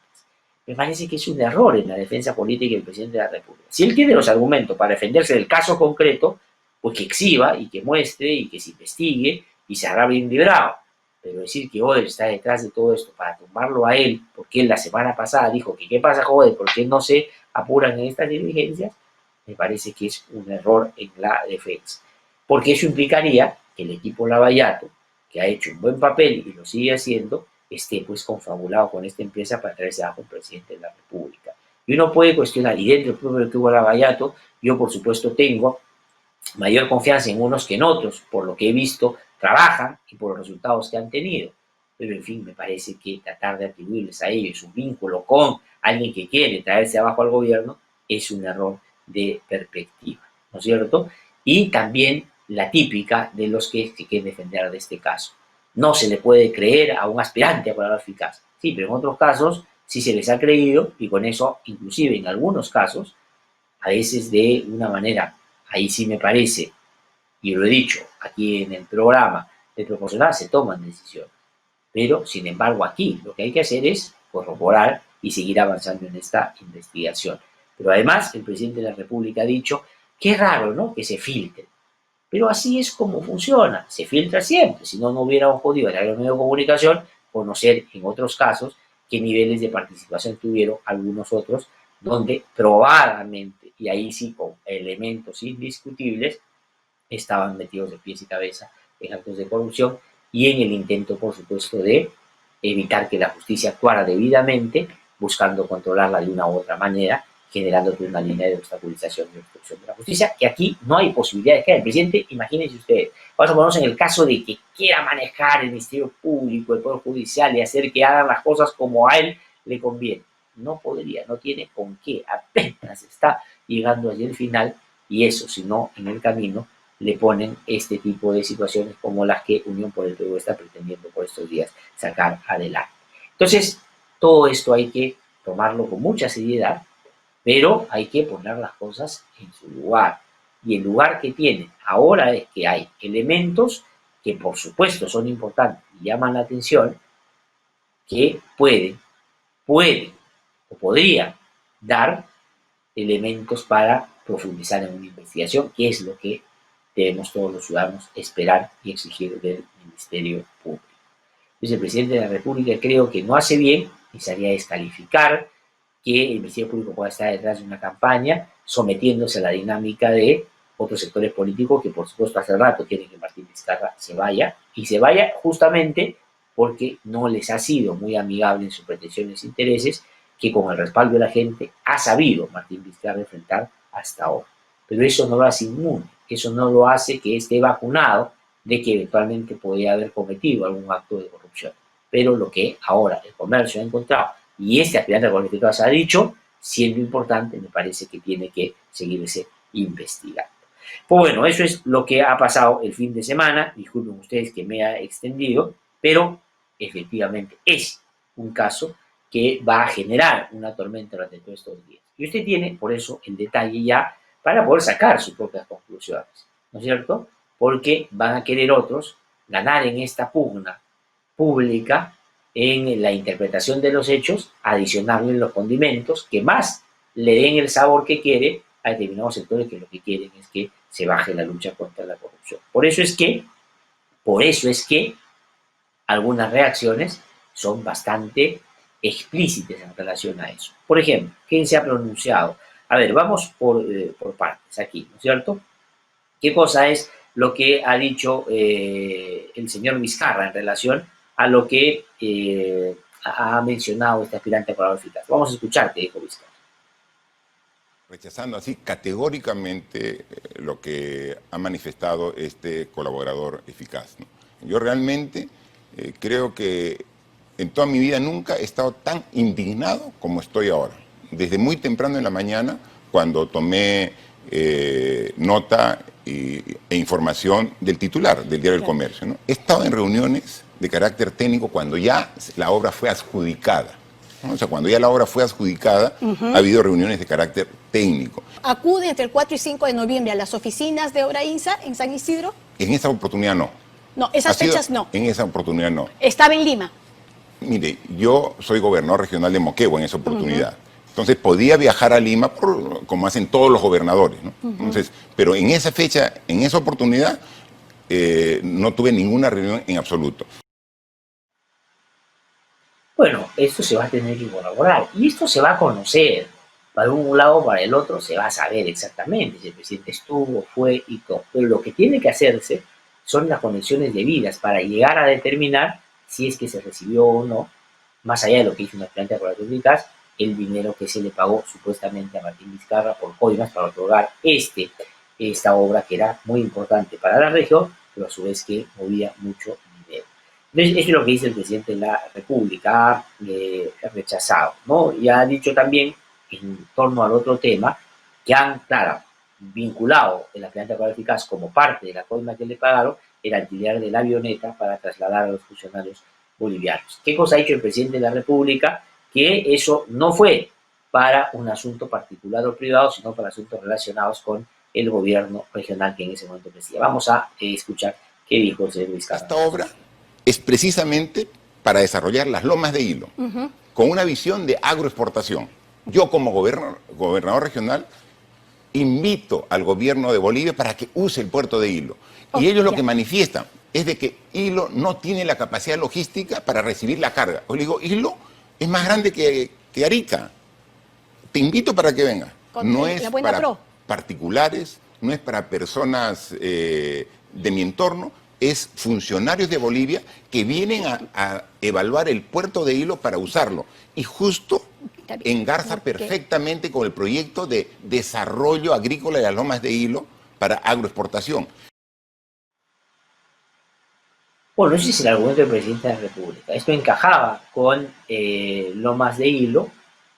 Me parece que es un error en la defensa política del presidente de la República. Si él tiene los argumentos para defenderse del caso concreto, pues que exhiba y que muestre y que se investigue y se habrá bien librado. Pero decir que Odebrecht está detrás de todo esto para tumbarlo a él, porque él la semana pasada dijo que qué pasa, joder, ¿por qué no se apuran en estas diligencias? Me parece que es un error en la defensa. Porque eso implicaría que el equipo Lavallato, que ha hecho un buen papel y lo sigue haciendo, esté pues confabulado con esta empresa para traerse abajo un presidente de la República. Y uno puede cuestionar, y dentro del propio equipo Lavallato, yo por supuesto tengo mayor confianza en unos que en otros, por lo que he visto, trabajan y por los resultados que han tenido. Pero en fin, me parece que tratar de atribuirles a ellos un vínculo con alguien que quiere traerse abajo al gobierno es un error de perspectiva, ¿no es cierto? Y también la típica de los que se quieren defender de este caso. No se le puede creer a un aspirante a procurador eficaz. Sí, pero en otros casos sí se les ha creído y con eso, inclusive en algunos casos, a veces de una manera, ahí sí me parece, y lo he dicho aquí en el programa, de proporcionar se toman decisiones. Pero, sin embargo, aquí lo que hay que hacer es corroborar y seguir avanzando en esta investigación. Pero además, el presidente de la República ha dicho, qué raro, ¿no?, que se filtre. Pero así es como funciona, se filtra siempre, si no, no hubiéramos podido a través de medios de comunicación conocer en otros casos qué niveles de participación tuvieron algunos otros, donde probadamente, y ahí sí con elementos indiscutibles, estaban metidos de pies y cabeza en actos de corrupción y en el intento, por supuesto, de evitar que la justicia actuara debidamente, buscando controlarla de una u otra manera, generando una línea de obstaculización y obstrucción de la justicia, que aquí no hay posibilidad de que el presidente, imagínense ustedes, vamos a ponernos en el caso de que quiera manejar el Ministerio Público, el Poder Judicial y hacer que hagan las cosas como a él le conviene. No podría, no tiene con qué, apenas está llegando allí el final y eso, si no, en el camino le ponen este tipo de situaciones como las que Unión por el Perú está pretendiendo por estos días sacar adelante. Entonces, todo esto hay que tomarlo con mucha seriedad, pero hay que poner las cosas en su lugar. Y el lugar que tienen ahora es que hay elementos que por supuesto son importantes y llaman la atención, que pueden o podrían dar elementos para profundizar en una investigación, que es lo que debemos todos los ciudadanos esperar y exigir del Ministerio Público. Entonces, el presidente de la República creo que no hace bien y sería descalificar que el Ministerio Público pueda estar detrás de una campaña sometiéndose a la dinámica de otros sectores políticos que, por supuesto, hace rato quieren que Martín Vizcarra se vaya y se vaya justamente porque no les ha sido muy amigable en sus pretensiones e intereses que con el respaldo de la gente ha sabido Martín Vizcarra enfrentar hasta ahora. Pero eso no lo hace inmune, eso no lo hace que esté vacunado de que eventualmente podría haber cometido algún acto de corrupción. Pero lo que ahora el comercio ha encontrado y este aspirante cualificado se ha dicho, siendo importante, me parece que tiene que seguirse investigando. Pues bueno, eso es lo que ha pasado el fin de semana. Disculpen ustedes que me ha extendido, pero efectivamente es un caso que va a generar una tormenta durante todos estos días. Y usted tiene, por eso, el detalle ya para poder sacar sus propias conclusiones, ¿no es cierto? Porque van a querer otros ganar en esta pugna pública en la interpretación de los hechos, adicionarle los condimentos que más le den el sabor que quiere a determinados sectores que lo que quieren es que se baje la lucha contra la corrupción. Por eso es que algunas reacciones son bastante explícitas en relación a eso. Por ejemplo, ¿quién se ha pronunciado? A ver, vamos por partes aquí, ¿no es cierto? ¿Qué cosa es lo que ha dicho el señor Vizcarra en relación a lo que ha mencionado este aspirante a colaborador eficaz? Vamos a escuchar qué dijo Vizcarra. Rechazando así categóricamente lo que ha manifestado este colaborador eficaz, ¿no? Yo realmente creo que en toda mi vida nunca he estado tan indignado como estoy ahora. Desde muy temprano en la mañana, cuando tomé nota e información del titular del Diario del Comercio, ¿no? He estado en reuniones de carácter técnico cuando ya la obra fue adjudicada, ¿no? O sea, cuando ya la obra fue adjudicada, ha habido reuniones de carácter técnico. ¿Acude entre el 4 y 5 de noviembre a las oficinas de Obra INSA en San Isidro? En esa oportunidad no. No, esas fechas no. En esa oportunidad no. Estaba en Lima. Mire, yo soy gobernador regional de Moquegua en esa oportunidad. Entonces podía viajar a Lima como hacen todos los gobernadores, ¿no? Entonces, pero en esa fecha, en esa oportunidad, no tuve ninguna reunión en absoluto. Bueno, esto se va a tener que colaborar y esto se va a conocer. Para un lado o para el otro se va a saber exactamente si el presidente estuvo, fue y todo. Pero lo que tiene que hacerse son las conexiones debidas para llegar a determinar si es que se recibió o no, más allá de lo que hizo una planta de eficaz, el dinero que se le pagó supuestamente a Martín Vizcarra por coimas para otorgar esta obra que era muy importante para la región, pero a su vez que movía mucho dinero. Entonces, eso es lo que dice el presidente de la República, ha rechazado, ¿no? Y ha dicho también, en torno al otro tema, que han, claro, vinculado el aspirante a eficaz como parte de la coima que le pagaron, el alquiler de la avioneta para trasladar a los funcionarios bolivianos. ¿Qué cosa ha hecho el presidente de la República? Que eso no fue para un asunto particular o privado, sino para asuntos relacionados con el gobierno regional que en ese momento presidía. Vamos a escuchar qué dijo el señor Vizcarra. Esta obra es precisamente para desarrollar las lomas de hilo, con una visión de agroexportación. Yo como gobernador regional invito al gobierno de Bolivia para que use el puerto de Hilo. Y ellos lo que manifiestan es de que Hilo no tiene la capacidad logística para recibir la carga. Yo le digo, Hilo es más grande que Arica. Te invito para que vengas. No es para particulares, no es para personas de mi entorno, es funcionarios de Bolivia que vienen a evaluar el puerto de Hilo para usarlo. Y justo engarza perfectamente con el proyecto de desarrollo agrícola de las lomas de Hilo para agroexportación. Bueno, ese es el argumento del presidente de la República. Esto encajaba con Lomas de Hilo,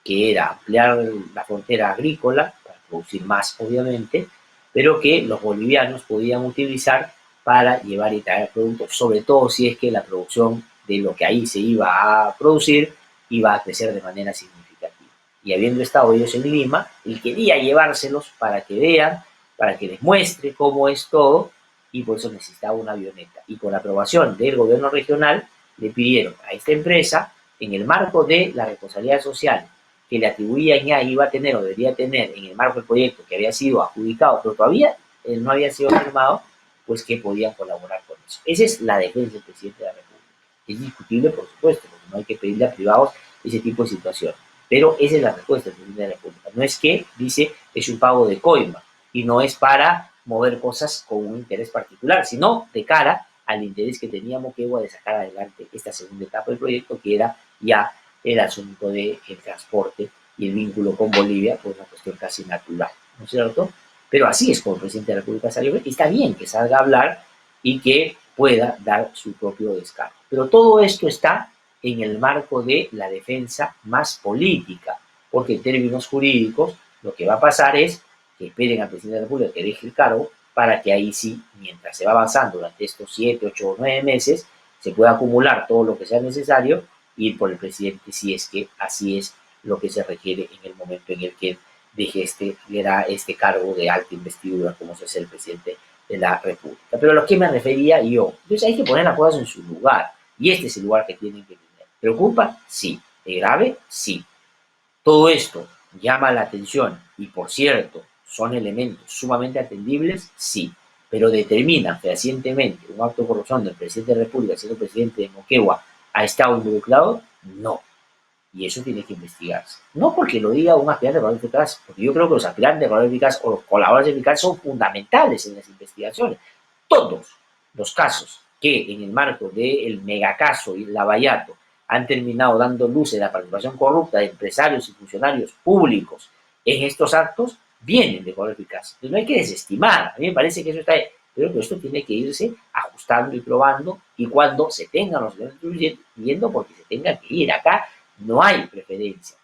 que era ampliar la frontera agrícola, para producir más, obviamente, pero que los bolivianos podían utilizar para llevar y traer productos, sobre todo si es que la producción de lo que ahí se iba a producir iba a crecer de manera significativa. Y habiendo estado ellos en Lima, él quería llevárselos para que vean, para que les muestre cómo es todo, y por eso necesitaba una avioneta. Y con la aprobación del gobierno regional, le pidieron a esta empresa, en el marco de la responsabilidad social que le atribuían ya iba a tener o debería tener en el marco del proyecto que había sido adjudicado, pero todavía no había sido firmado, pues que podían colaborar con eso. Esa es la defensa del presidente de la República. Es discutible, por supuesto, porque no hay que pedirle a privados ese tipo de situación. Pero esa es la respuesta del presidente de la República. No es que, dice, es un pago de coima y no es para mover cosas con un interés particular, sino de cara al interés que tenía Moquegua de sacar adelante esta segunda etapa del proyecto, que era ya el asunto del transporte y el vínculo con Bolivia, por una cuestión casi natural, ¿no es cierto? Pero así es como el presidente de la República salió, y está bien que salga a hablar y que pueda dar su propio descargo. Pero todo esto está en el marco de la defensa más política, porque en términos jurídicos lo que va a pasar es que esperen al presidente de la República que deje el cargo para que ahí sí, mientras se va avanzando durante estos 7, 8 o 9 meses, se pueda acumular todo lo que sea necesario y ir por el presidente si es que así es lo que se requiere en el momento en el que deje este cargo de alta investidura como es el presidente de la República. Pero a lo que me refería yo, entonces hay que poner las cosas en su lugar, y este es el lugar que tienen que tener. ¿Preocupa? Sí. ¿Es grave? Sí. Todo esto llama la atención y, por cierto, son elementos sumamente atendibles, sí, pero determina fehacientemente un acto de corrupción del presidente de la República, siendo presidente de Moquegua, ¿ha estado involucrado? No. Y eso tiene que investigarse. No porque lo diga un aspirante de valor eficaz, porque yo creo que los aspirantes de valor eficaz o los colaboradores eficaces son fundamentales en las investigaciones. Todos los casos que en el marco del megacaso y Lavallato han terminado dando luz de la participación corrupta de empresarios y funcionarios públicos en estos actos, vienen de valor eficaz. Entonces no hay que desestimar. A mí me parece que eso está ahí. Pero que esto tiene que irse ajustando y probando, y cuando se tengan los elementos viendo porque se tenga que ir. Acá no hay preferencia.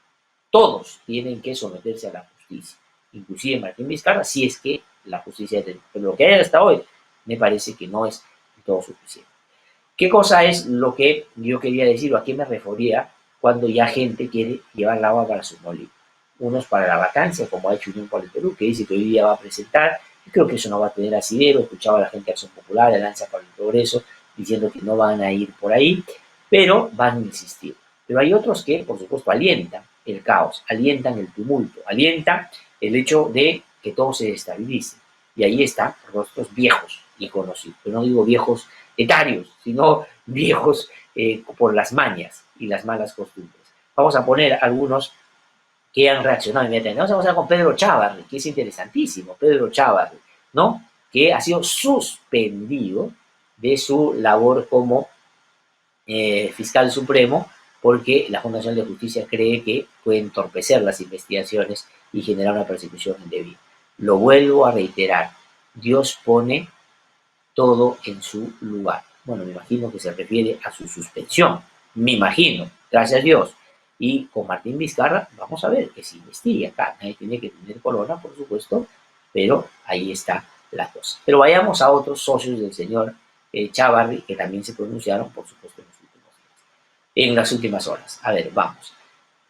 Todos tienen que someterse a la justicia, inclusive Martín Vizcarra, si es que la justicia, pero lo que hay hasta hoy, me parece que no es todo suficiente. ¿Qué cosa es lo que yo quería decir o a qué me refería cuando ya gente quiere llevar el agua para sus molinos? Unos para la vacancia, como ha hecho Unión por el Perú, que dice que hoy día va a presentar, y creo que eso no va a tener asidero. Escuchaba a la gente de Acción Popular, Alianza para el Progreso, diciendo que no van a ir por ahí, pero van a insistir. Pero hay otros que, por supuesto, alientan el caos, alientan el tumulto, alientan el hecho de que todo se estabilice. Y ahí están rostros viejos y conocidos. Pero no digo viejos etarios, sino viejos por las mañas y las malas costumbres. Vamos a poner algunos que han reaccionado inmediatamente. Vamos a empezar con Pedro Chávarri, que es interesantísimo. Pedro Chávarri, ¿no? Que ha sido suspendido de su labor como fiscal supremo, porque la Junta Nacional de Justicia cree que puede entorpecer las investigaciones y generar una persecución indebida. Lo vuelvo a reiterar, Dios pone todo en su lugar. Bueno, me imagino que se refiere a su suspensión, me imagino, gracias a Dios. Y con Martín Vizcarra, vamos a ver que se investigue acá. Nadie tiene que tener corona, por supuesto, pero ahí está la cosa. Pero vayamos a otros socios del señor Chávarri, que también se pronunciaron, por supuesto, en las últimas horas. A ver, vamos.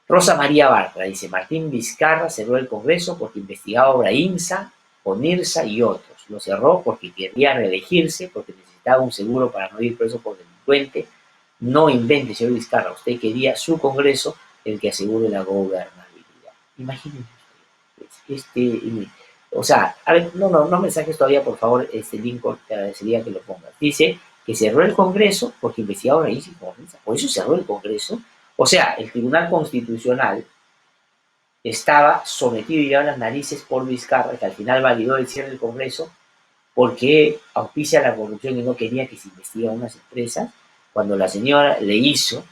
Rosa María Bartra dice: Martín Vizcarra cerró el Congreso porque investigaba obra INSA, ONIRSA y otros. Lo cerró porque quería reelegirse, porque necesitaba un seguro para no ir preso por delincuente. No invente, señor Vizcarra, usted quería su Congreso, el que asegure la gobernabilidad. Imagínense o sea, a ver, no me saques todavía, por favor, este link, te agradecería que lo pongas. Dice que cerró el Congreso porque investigaba obra INSA y ONIRSA. Por eso cerró el Congreso. O sea, el Tribunal Constitucional estaba sometido y llevaba las narices por Vizcarra, que al final validó el cierre del Congreso porque auspicia la corrupción y no quería que se investigara unas empresas, cuando la señora le hizo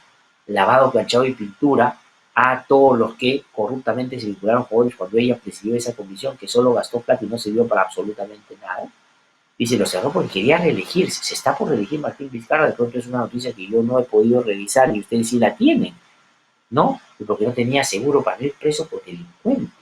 lavado, planchado y pintura a todos los que corruptamente se vincularon con ellos cuando ella presidió esa comisión, que solo gastó plata y no sirvió para absolutamente nada. Y se lo cerró porque quería reelegirse. Se está por reelegir Martín Vizcarra. De pronto es una noticia que yo no he podido revisar y ustedes sí la tienen, ¿no? Y porque no tenía seguro para ir preso por delincuente.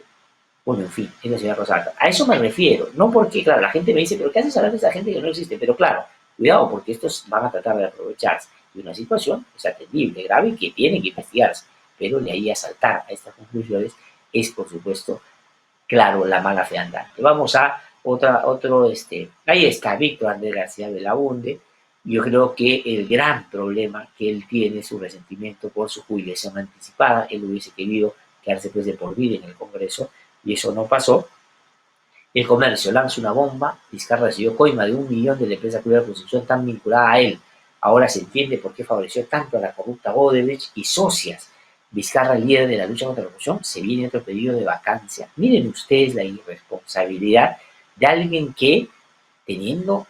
Bueno, en fin, es la señora Rosalba. A eso me refiero. No porque, claro, la gente me dice, ¿pero qué haces hablar de esa gente que no existe? Pero claro, cuidado, porque estos van a tratar de aprovecharse de una situación es atendible, grave, que tiene que investigarse. Pero de ahí a saltar a estas conclusiones es, por supuesto, claro, la mala fe andante. Vamos a ahí está Víctor Andrés García Belaunde. Yo creo que el gran problema que él tiene es su resentimiento por su jubilación anticipada. Él hubiese querido quedarse pues de por vida en el Congreso y eso no pasó. El Comercio lanza una bomba. Vizcarra recibió coima de 1 millón de la empresa privada de construcción tan vinculada a él. Ahora se entiende por qué favoreció tanto a la corrupta Odebrecht y socias. Vizcarra, líder de la lucha contra la corrupción, se viene otro pedido de vacancia. Miren ustedes la irresponsabilidad de alguien que, teniendo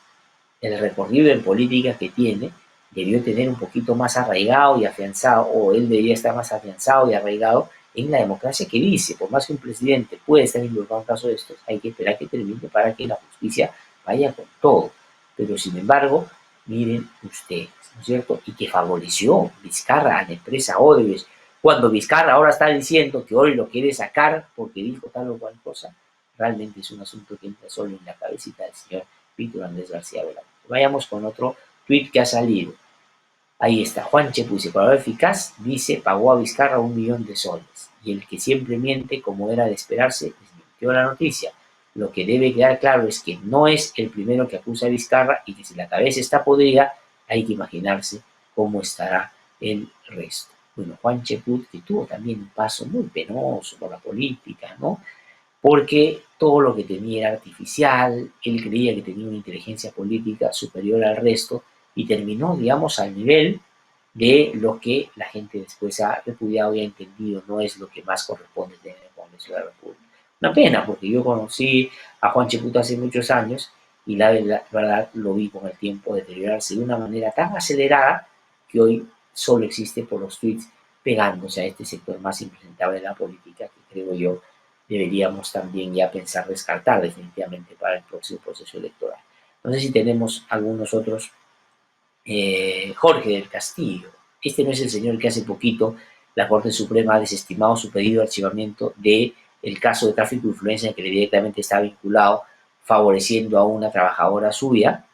el recorrido en política que tiene, debió tener un poquito más arraigado y afianzado, o él debería estar más afianzado y arraigado en la democracia que dice. Por más que un presidente pueda estar involucrado en un caso de estos, hay que esperar que termine para que la justicia vaya con todo. Pero sin embargo, miren ustedes, ¿no es cierto? Y que favoreció Vizcarra a la empresa Odebrecht, cuando Vizcarra ahora está diciendo que hoy lo quiere sacar porque dijo tal o cual cosa. Realmente es un asunto que entra solo en la cabecita del señor Víctor Andrés García Belaunde. Vayamos con otro tuit que ha salido. Ahí está, Juan Chepuce, para lo eficaz, dice, pagó a Vizcarra 1 millón de soles. Y el que siempre miente, como era de esperarse, es emitió la noticia. Lo que debe quedar claro es que no es el primero que acusa a Vizcarra y que si la cabeza está podrida, hay que imaginarse cómo estará el resto. Bueno, Juan Cheput, que tuvo también un paso muy penoso por la política, ¿no? Porque todo lo que tenía era artificial, él creía que tenía una inteligencia política superior al resto y terminó, digamos, al nivel de lo que la gente después ha repudiado y ha entendido no es lo que más corresponde tener en el Congreso de la República. Una pena, porque yo conocí a Juan Cheput hace muchos años y la verdad lo vi con el tiempo deteriorarse de una manera tan acelerada que hoy solo existe por los tweets pegándose a este sector más impresentable de la política que creo yo deberíamos también ya pensar descartar definitivamente para el próximo proceso electoral. No sé si tenemos algunos otros. Jorge del Castillo. Este no es el señor que hace poquito la Corte Suprema ha desestimado su pedido de archivamiento del caso de tráfico de influencia en que directamente está vinculado, favoreciendo a una trabajadora suya.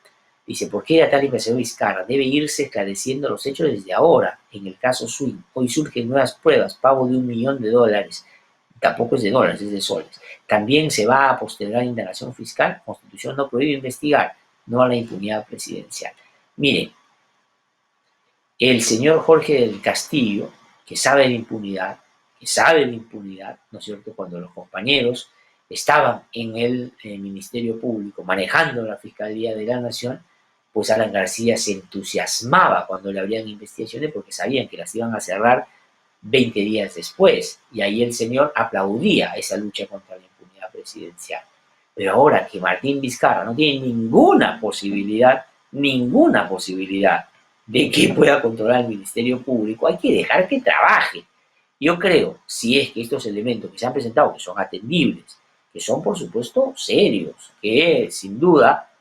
Dice, ¿por qué la tal investigación Vizcarra? Debe irse esclareciendo los hechos desde ahora. En el caso Swing, hoy surgen nuevas pruebas, pago de $1 millón. Tampoco es de dólares, es de soles. También se va a postergar la indagación fiscal. Constitución no prohíbe investigar, no a la impunidad presidencial. Miren, el señor Jorge del Castillo, que sabe de impunidad, ¿no es cierto?, cuando los compañeros estaban en el Ministerio Público manejando la Fiscalía de la Nación, pues Alan García se entusiasmaba cuando le abrían investigaciones porque sabían que las iban a cerrar 20 días después. Y ahí el señor aplaudía esa lucha contra la impunidad presidencial. Pero ahora que Martín Vizcarra no tiene ninguna posibilidad de que pueda controlar el Ministerio Público, hay que dejar que trabaje. Yo creo, si es que estos elementos que se han presentado, que son atendibles, que son por supuesto serios, que sin duda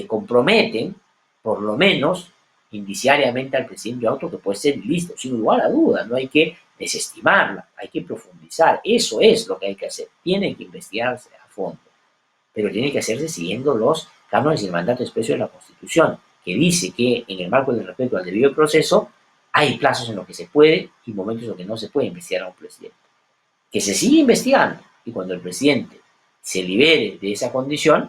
comprometen, por lo menos indiciariamente al presidente Auto, que puede ser listo, sin lugar a duda, no hay que desestimarla, hay que profundizar, eso es lo que hay que hacer, tiene que investigarse a fondo, pero tiene que hacerse siguiendo los cánones y el mandato expreso de la Constitución, que dice que en el marco del respeto al debido proceso hay plazos en los que se puede y momentos en los que no se puede investigar a un presidente. Que se sigue investigando y cuando el presidente se libere de esa condición,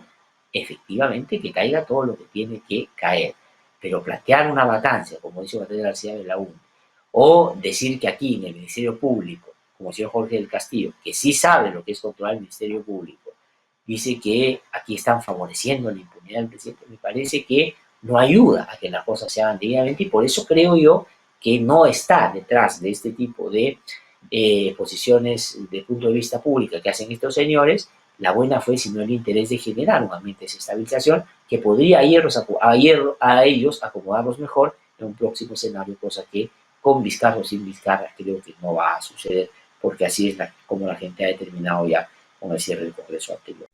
efectivamente que caiga todo lo que tiene que caer. Pero plantear una vacancia, como dice Gabriel García Belaúnde, o decir que aquí en el Ministerio Público, como el señor Jorge del Castillo, que sí sabe lo que es controlar el Ministerio Público, dice que aquí están favoreciendo la impunidad del presidente, me parece que no ayuda a que las cosas se hagan debidamente y por eso creo yo que no está detrás de este tipo de posiciones de punto de vista pública que hacen estos señores la buena fe, sino el interés de generar un ambiente de desestabilización que podría a ellos acomodarlos mejor en un próximo escenario, cosa que con Vizcarra o sin Vizcarra creo que no va a suceder, porque así es como la gente ha determinado ya con el cierre del Congreso anterior.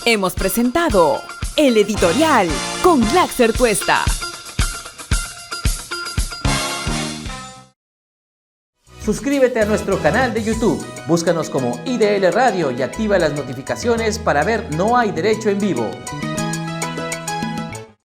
Hemos presentado El Editorial con Glaxer Tuesta. Suscríbete a nuestro canal de YouTube, búscanos como IDL Radio y activa las notificaciones para ver No Hay Derecho en Vivo.